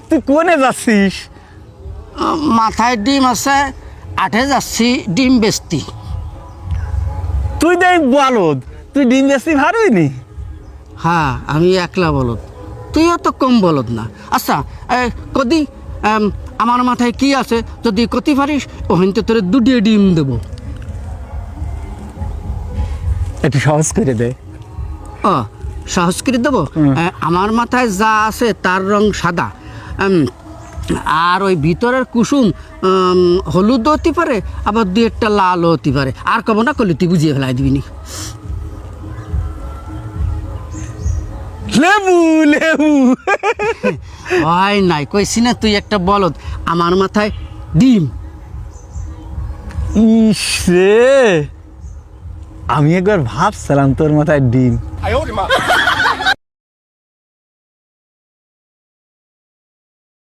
তুই কোনে যাচ্ছিস? মাথায় ডিম আছে, আঠে যাচ্ছি ডিম বেচতি। তুই দেখ বলদ, তুই ডিম বেশি ভারইনি। হ্যাঁ আমি একলা বলদ, তুইও তো কম বলদ না। আচ্ছা কদি আমার মাথায় কি আছে, যদি কতি পারিস ওখানতে তোরে দুটি ডিম দেবো। একটু সহজ করে দে। ও সাহস করে দেবো। আমার মাথায় যা আছে তার রং সাদা, আর ওই ভিতরের কুসুম হলুদ হতে পারে, আবার দুই একটা লাল হতে পারে। আর কব না করলে তুই বুঝিয়ে ফেলাই দিবি নি। লেবু লেবু। হয় নাই কইছি না তুই একটা বলদ, আমার মাথায় ডিম। ইস রে, আমি একবার ভাবছিলাম তোর মাথায় ডিম।